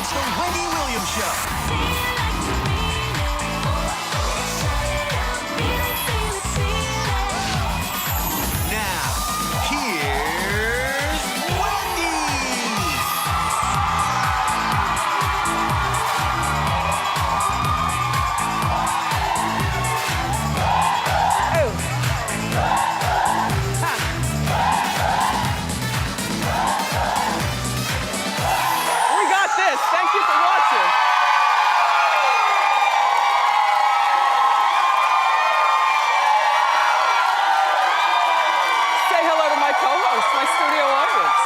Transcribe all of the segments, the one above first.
It's the Wendy Williams Show. Now, here's Wendy. We got this. Thank you for watching. Say hello to my co-host, my studio audience.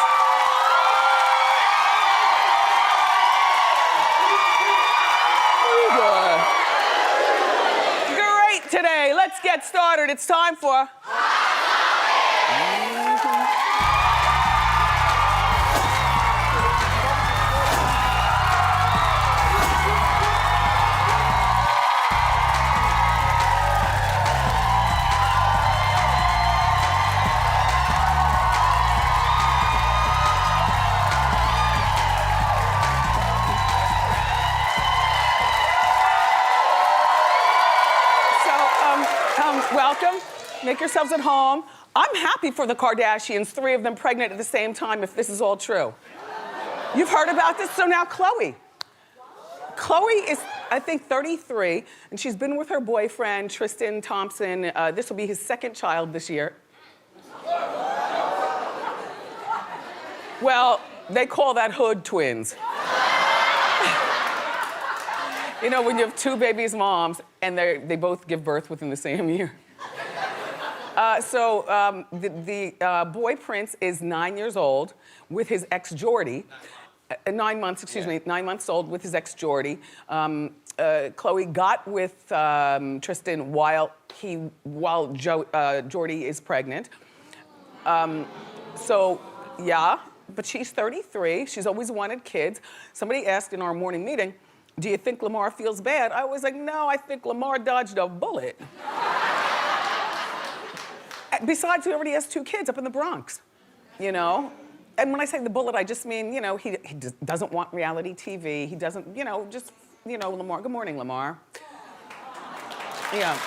What are you doing? Great today. Let's get started. It's time for... Welcome. Make yourselves at home. I'm happy for the Kardashians, 3 of them pregnant at the same time, if this is all true. You've heard about this? So now Khloe. Khloe is, I think, 33, and she's been with her boyfriend, Tristan Thompson. This will be his 2nd child this year. Well, they call that hood twins. You know, when you have 2 babies' moms, and they both give birth within the same year. The boy Prince is 9 years old with his ex Jordy. 9 months, excuse me, 9 months old with his ex Jordy. Khloe got with Tristan while Jordy is pregnant. Yeah, but she's 33. She's always wanted kids. Somebody asked in our morning meeting, do you think Lamar feels bad? I was like, no, I think Lamar dodged a bullet. Besides, he already has 2 kids up in the Bronx, you know? And when I say the bullet, I just mean, you know, he doesn't want reality TV. He doesn't, you know, just, you know, Lamar. Good morning, Lamar. Yeah.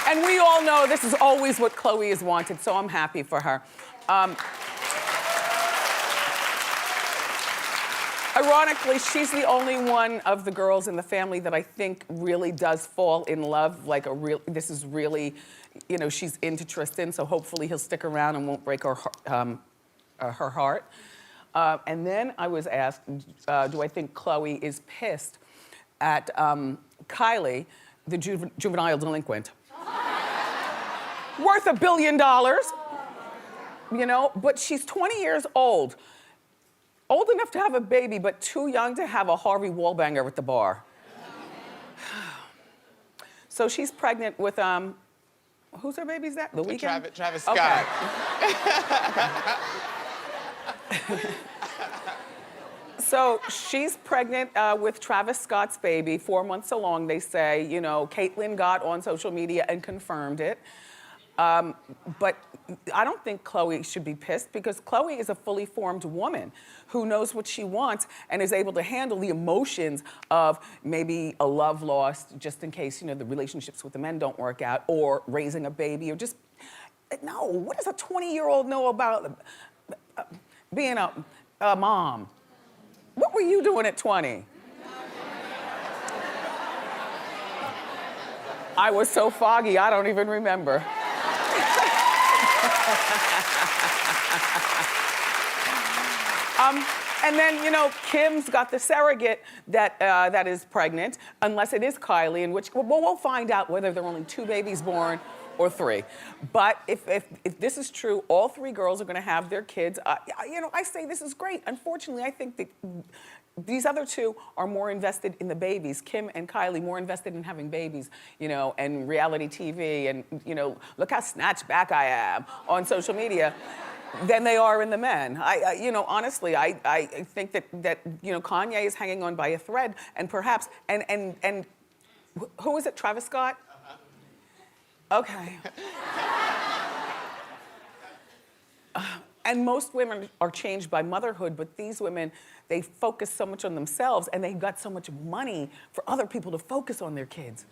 And we all know this is always what Khloe has wanted, so I'm happy for her. Ironically, she's the only one of the girls in the family that I think really does fall in love, like this is really, you know, she's into Tristan, so hopefully he'll stick around and won't break her heart. And then I was asked, do I think Khloe is pissed at Kylie, the juvenile delinquent? Worth $1 billion, you know, but she's 20 years old. Old enough to have a baby, but too young to have a Harvey Wallbanger at the bar. So she's pregnant with, who's her baby's that? The Weeknd? Travis Scott. Okay. So she's pregnant with Travis Scott's baby, 4 months along, they say. You know, Caitlyn got on social media and confirmed it. But I don't think Khloe should be pissed because Khloe is a fully formed woman who knows what she wants and is able to handle the emotions of maybe a love lost just in case, you know, the relationships with the men don't work out, or raising a baby, or just, no, what does a 20-year-old know about being a mom? What were you doing at 20? I was so foggy, I don't even remember. And then, you know, Kim's got the surrogate that is pregnant, unless it is Kylie, in which we'll find out whether there are only 2 babies born or 3. But if this is true, all 3 girls are going to have their kids. You know, I say this is great. Unfortunately, I think that these other 2 are more invested in the babies. Kim and Kylie more invested in having babies, you know, and reality TV, and, you know, look how snatched back I am on social media, than they are in the men. You know, honestly, I think that you know, Kanye is hanging on by a thread, and perhaps, and who is it, Travis Scott? Okay. And most women are changed by motherhood, but these women, they focus so much on themselves and they got so much money for other people to focus on their kids.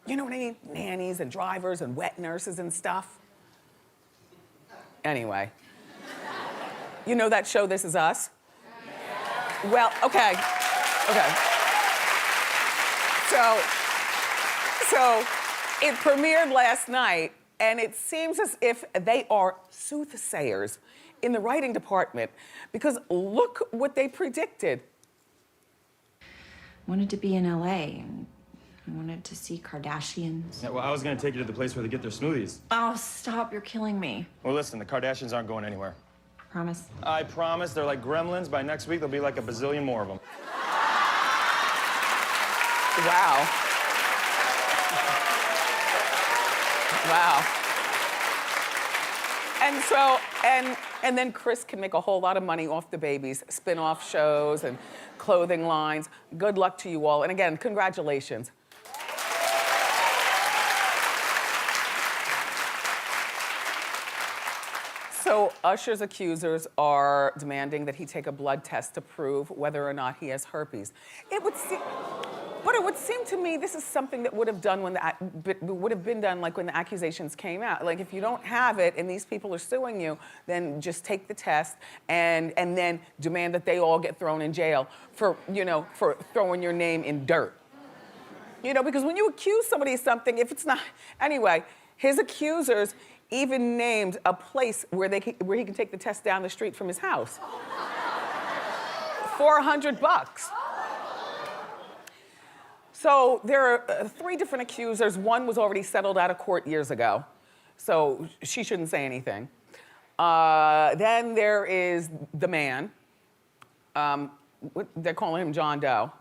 You know what I mean? Nannies and drivers and wet nurses and stuff. Anyway. You know that show, This Is Us? Yeah. Well, okay. So it premiered last night, and it seems as if they are soothsayers in the writing department, because look what they predicted. Wanted to be in LA. I wanted to see Kardashians. Yeah, well, I was gonna take you to the place where they get their smoothies. Oh, stop, you're killing me. Well, listen, the Kardashians aren't going anywhere. Promise? I promise. They're like gremlins. By next week, there'll be like a bazillion more of them. Wow. Wow. And so, and then Chris can make a whole lot of money off the babies, spin-off shows and clothing lines. Good luck to you all. And again, congratulations. So Usher's accusers are demanding that he take a blood test to prove whether or not he has herpes. It would seem to me this is something that would have been done like when the accusations came out. Like if you don't have it and these people are suing you, then just take the test and then demand that they all get thrown in jail for throwing your name in dirt. You know, because when you accuse somebody of something, if it's not, anyway, his accusers even named a place where he can take the test down the street from his house. $400. So there are 3 different accusers. One was already settled out of court years ago, so she shouldn't say anything. Then there is the man. They're calling him John Doe.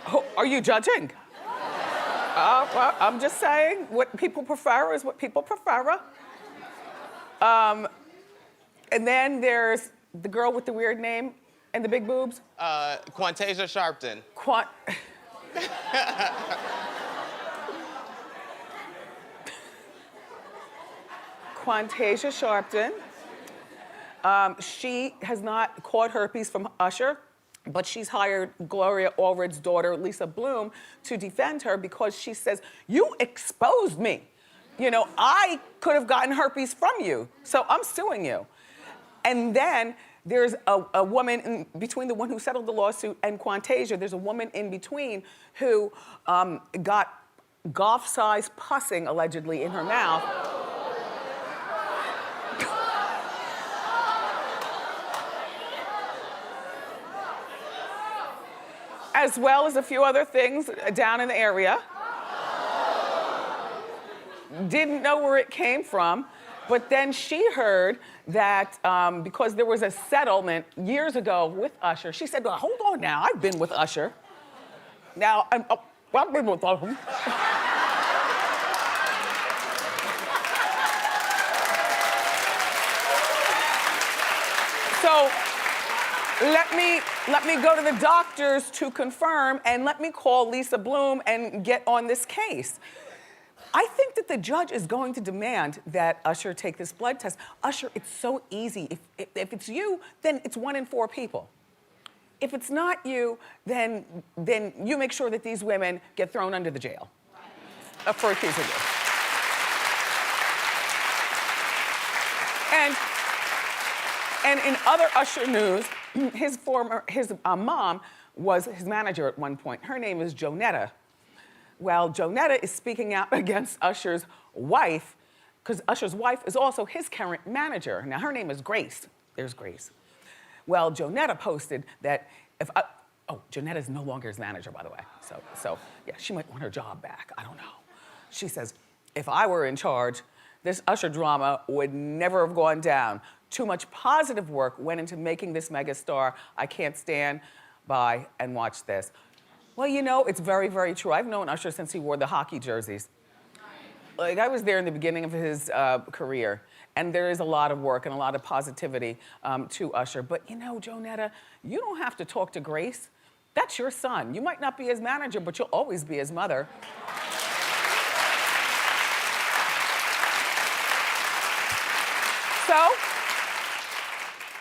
Oh, are you judging? Well, I'm just saying what people prefer is what people prefer. And then there's the girl with the weird name and the big boobs. Quantasia Sharpton. Quantasia Sharpton. She has not caught herpes from Usher, but she's hired Gloria Allred's daughter, Lisa Bloom, to defend her because she says, you exposed me. You know, I could have gotten herpes from you, so I'm suing you. And then there's a woman in between, the one who settled the lawsuit and Quantasia, there's a woman in between who got golf-sized pussing, allegedly, in her mouth. As well as a few other things down in the area. Didn't know where it came from, but then she heard that because there was a settlement years ago with Usher, she said, well, hold on now, I've been with Usher. Now, I've been with Usher. So, let me go to the doctors to confirm, and let me call Lisa Bloom and get on this case. I think that the judge is going to demand that Usher take this blood test. Usher, it's so easy. If it's you, then it's 1 in 4 people. If it's not you, then you make sure that these women get thrown under the jail for accusing you. And in other Usher news, his mom was his manager at one point. Her name is Jonetta. Well, Jonetta is speaking out against Usher's wife, because Usher's wife is also his current manager. Now, her name is Grace. There's Grace. Well, Jonetta posted that Jonetta is no longer his manager, by the way. So yeah, she might want her job back. I don't know. She says, if I were in charge, this Usher drama would never have gone down. Too much positive work went into making this megastar. I can't stand by and watch this. Well, you know, it's very, very true. I've known Usher since he wore the hockey jerseys. Like, I was there in the beginning of his career, and there is a lot of work and a lot of positivity to Usher. But you know, Jonetta, you don't have to talk to Grace. That's your son. You might not be his manager, but you'll always be his mother. So,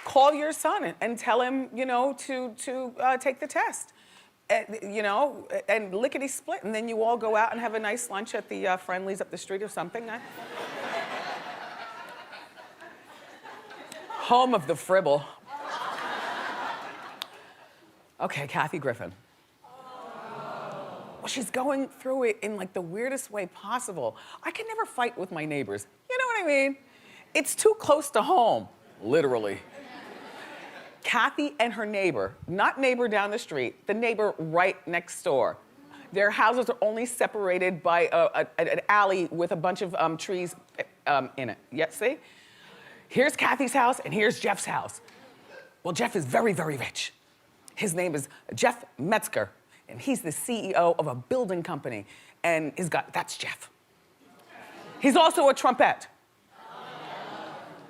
call your son and tell him, you know, to take the test. You know, and lickety split, and then you all go out and have a nice lunch at the Friendlies up the street or something. Home of the fribble. Okay, Kathy Griffin. Well, she's going through it in like the weirdest way possible. I can never fight with my neighbors. You know what I mean? It's too close to home, literally. Kathy and her neighbor, not neighbor down the street, the neighbor right next door. Their houses are only separated by an alley with a bunch of trees in it. Yeah, see? Here's Kathy's house and here's Jeff's house. Well, Jeff is very, very rich. His name is Jeff Metzger, and he's the CEO of a building company. And that's Jeff. He's also a trumpet.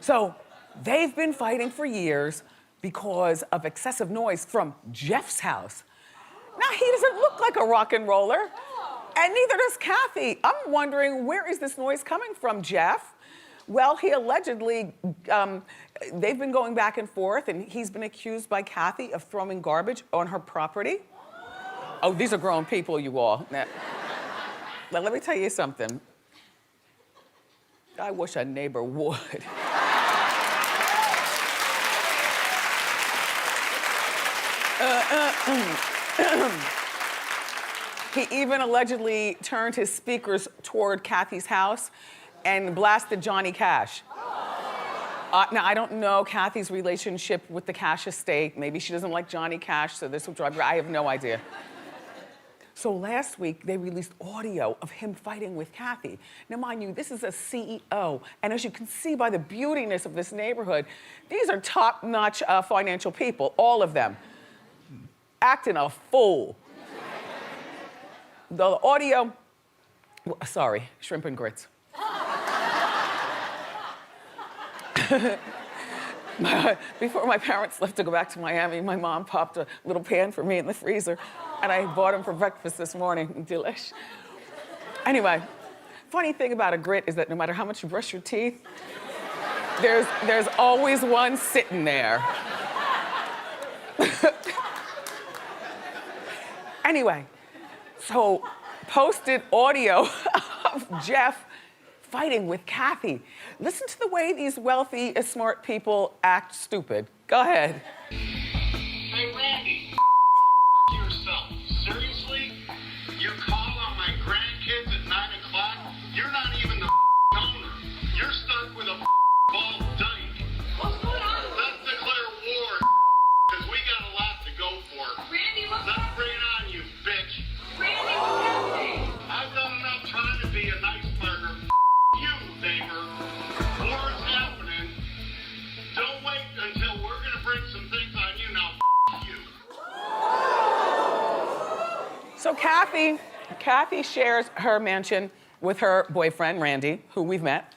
So they've been fighting for years because of excessive noise from Jeff's house. Now, he doesn't look like a rock and roller, and neither does Kathy. I'm wondering, where is this noise coming from, Jeff? Well, he allegedly, they've been going back and forth, and he's been accused by Kathy of throwing garbage on her property. Oh, these are grown people, you all. Now, let me tell you something. I wish a neighbor would. He even allegedly turned his speakers toward Kathy's house and blasted Johnny Cash. Now, I don't know Kathy's relationship with the Cash estate. Maybe she doesn't like Johnny Cash, so this will drive her. I have no idea. So last week, they released audio of him fighting with Kathy. Now, mind you, this is a CEO, and as you can see by the beautiness of this neighborhood, these are top-notch financial people, all of them. Acting a fool. The audio, sorry, shrimp and grits. Before my parents left to go back to Miami, my mom popped a little pan for me in the freezer, and I bought them for breakfast this morning. Delish. Anyway, funny thing about a grit is that no matter how much you brush your teeth, there's always one sitting there. Anyway, so posted audio of Jeff fighting with Kathy. Listen to the way these wealthy, smart people act stupid. Go ahead. Hey, Randy, yourself. Seriously? You call on my grandkids at 9 o'clock? You're not even the owner. You're stuck with a bald dyke. What's going on? Let's declare war, because we got a lot to go for. Randy, what's Let's happening? bring it on, you bitch. Randy, what's happening? I've done enough trying to be a nice partner. You, neighbor. War's happening. Don't wait until we're gonna bring some things on you now. You. So Kathy shares her mansion with her boyfriend, Randy, who we've met.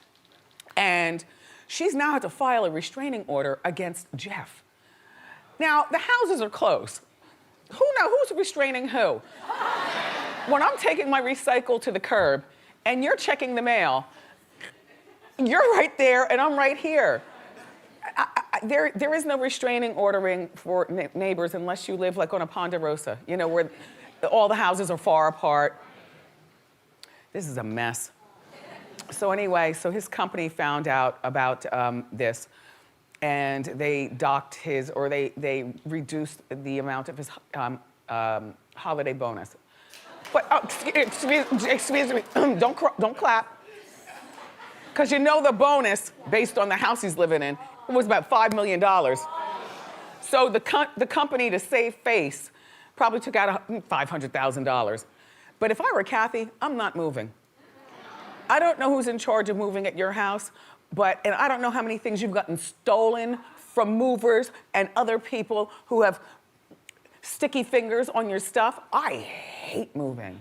And she's now had to file a restraining order against Jeff. Now, the houses are close. Who's restraining who? When I'm taking my recycle to the curb and you're checking the mail, you're right there and I'm right here. There is no restraining ordering for neighbors unless you live like on a Ponderosa, you know, where all the houses are far apart. This is a mess. So anyway, so his company found out about this, and they docked his, or they reduced the amount of his holiday bonus. But excuse me, don't clap. Because you know the bonus, based on the house he's living in, was about $5 million. So the company, to save face, probably took out $500,000. But if I were Kathy, I'm not moving. I don't know who's in charge of moving at your house, and I don't know how many things you've gotten stolen from movers and other people who have sticky fingers on your stuff. I hate moving.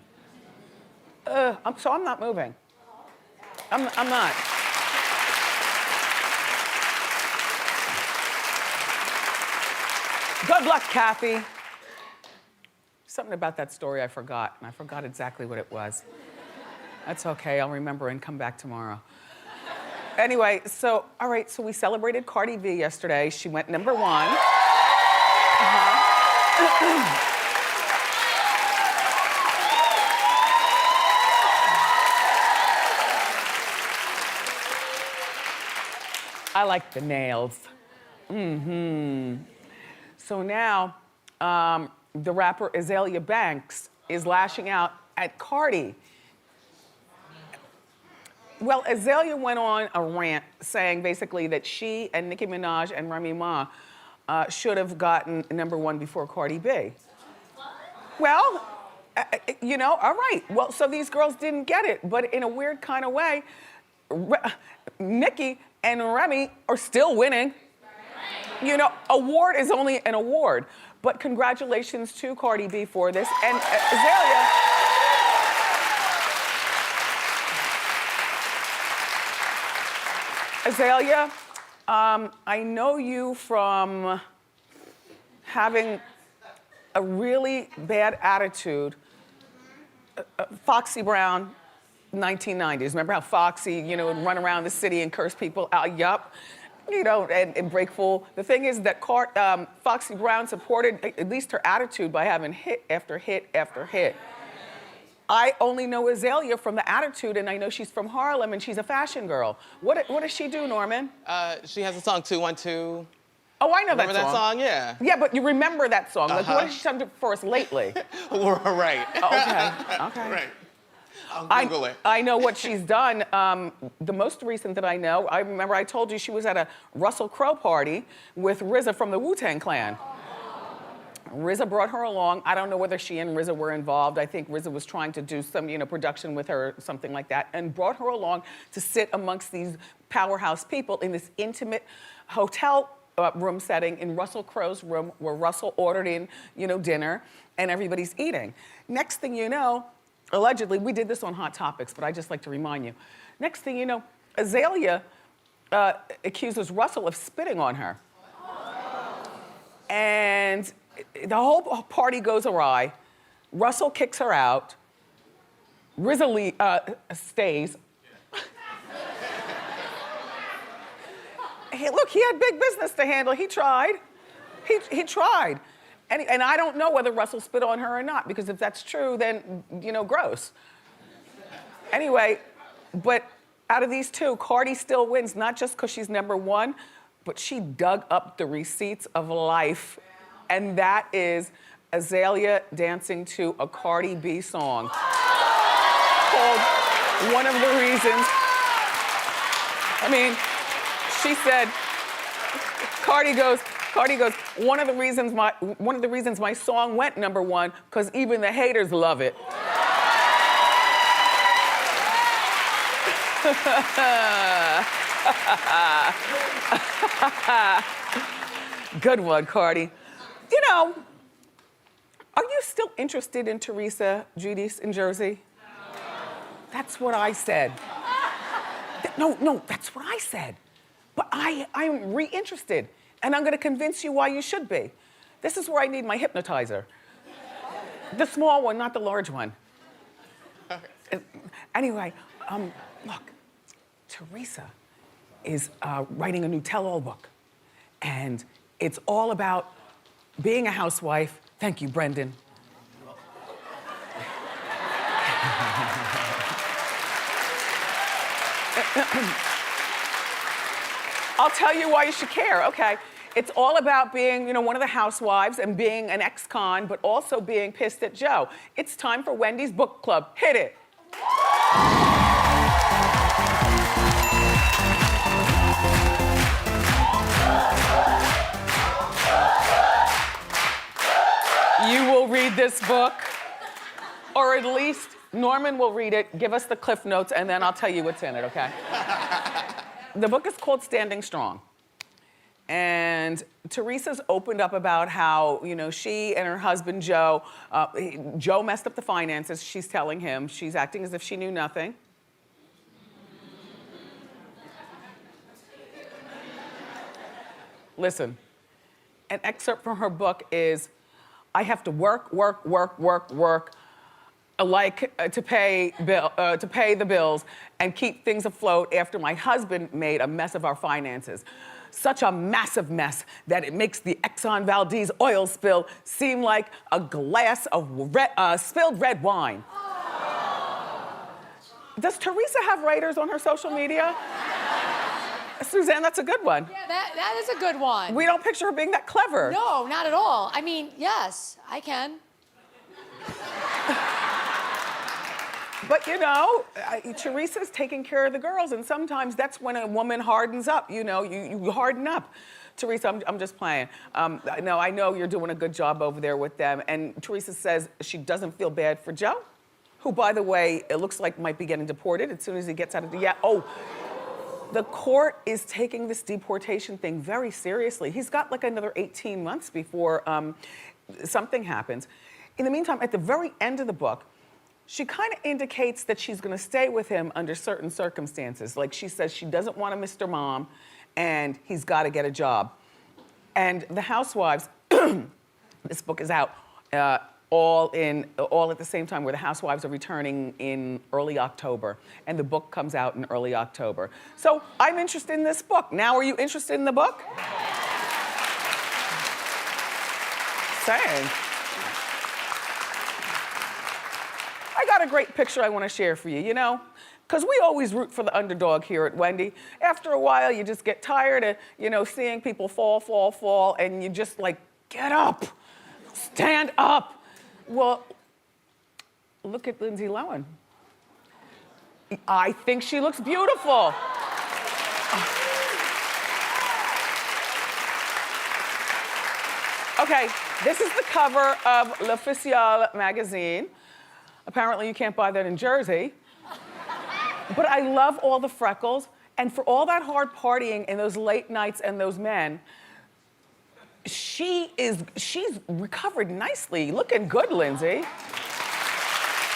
So I'm not moving. I'm not. Good luck, Kathy. Something about that story I forgot, and I forgot exactly what it was. That's okay, I'll remember and come back tomorrow. Anyway, so, all right, so we celebrated Cardi B yesterday. She went #1. I like the nails. So now, the rapper Azalea Banks is lashing out at Cardi. Well, Azalea went on a rant saying basically that she and Nicki Minaj and Remy Ma should have gotten #1 before Cardi B. Well, you know, all right. Well, so these girls didn't get it, but in a weird kind of way, Nicki and Remy are still winning. You know, award is only an award. But congratulations to Cardi B for this. And Azalea, I know you from having a really bad attitude. Foxy Brown, 1990s. Remember how Foxy, you know, would run around the city and curse people out? Yup. You know, and break full. The thing is that Foxy Brown supported at least her attitude by having hit after hit after hit. I only know Azalea from the attitude, and I know she's from Harlem, and she's a fashion girl. What does she do, Norman? She has a song, 212. Oh, I know Remember that song. Yeah. Yeah, but you remember that song. Like, what has she done for us lately? Right. Oh, okay. Right. I'll Google it. I know what she's done. The most recent that I know, I remember I told you she was at a Russell Crowe party with RZA from the Wu-Tang Clan. RZA brought her along. I don't know whether she and RZA were involved. I think RZA was trying to do some, you know, production with her, something like that, and brought her along to sit amongst these powerhouse people in this intimate hotel room setting in Russell Crowe's room, where Russell ordered in, you know, dinner, and everybody's eating. Next thing you know, allegedly, we did this on Hot Topics, but I just like to remind you. Next thing you know, Azalea accuses Russell of spitting on her. And the whole party goes awry. Russell kicks her out. RZA stays. Hey, look, he had big business to handle. He tried. He tried. And I don't know whether Russell spit on her or not, because if that's true, then, you know, gross. Anyway, but out of these two, Cardi still wins, not just because she's #1, but she dug up the receipts of life. And that is Azalea dancing to a Cardi B song called One of the Reasons. I mean, she said, Cardi goes, one of the reasons my song went #1, because even the haters love it. Good one, Cardi. You know, are you still interested in Teresa Giudice in Jersey? That's what I said. No, that's what I said. But I'm re-interested, and I'm gonna convince you why you should be. This is where I need my hypnotizer. The small one, not the large one. Anyway, look, Teresa is writing a new tell-all book, and it's all about being a housewife. Thank you, Brendan. I'll tell you why you should care, okay? It's all about being, you know, one of the housewives and being an ex-con, but also being pissed at Joe. It's time for Wendy's book club. Hit it. You will read this book, or at least Norman will read it, give us the cliff notes, and then I'll tell you what's in it, okay? The book is called Standing Strong. And Teresa's opened up about how, you know, she and her husband, Joe, Joe messed up the finances, she's telling him. She's acting as if she knew nothing. Listen, an excerpt from her book is, I have to work. to pay the bills and keep things afloat after my husband made a mess of our finances. Such a massive mess that it makes the Exxon Valdez oil spill seem like a glass of spilled red wine. Does Teresa have writers on her social media? Suzanne, that's a good one. Yeah, that is a good one. We don't picture her being that clever. No, not at all. I mean, yes, I can. But you know, Teresa's taking care of the girls, and sometimes that's when a woman hardens up. You know, you harden up. Teresa, I'm just playing. No, I know you're doing a good job over there with them. And Teresa says she doesn't feel bad for Joe, who, by the way, it looks like might be getting deported as soon as he gets out of the... The court is taking this deportation thing very seriously. He's got like another 18 months before something happens. In the meantime, at the very end of the book, she kind of indicates that she's gonna stay with him under certain circumstances. Like she says she doesn't want a Mr. Mom and he's gotta get a job. And the housewives, this book is out all at the same time, where the housewives are returning in early October. And the book comes out in early October. So I'm interested in this book. Now, are you interested in the book? Saying. I got a great picture I want to share for you, you know? Because we always root for the underdog here at Wendy. After a while, you just get tired of, you know, seeing people fall, and you just like, get up, stand up. Well, look at Lindsay Lohan. I think she looks beautiful. Okay, this is the cover of L'Officiel magazine. Apparently you can't buy that in Jersey. But I love all the freckles, and for all that hard partying and those late nights and those men, she's recovered nicely. Looking good, Lindsay.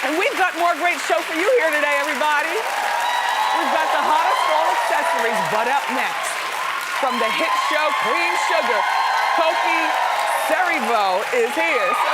And we've got more great show for you here today, everybody. We've got the hottest fall accessories, but up next, from the hit show Queen Sugar, Kofi Cerrivo is here. So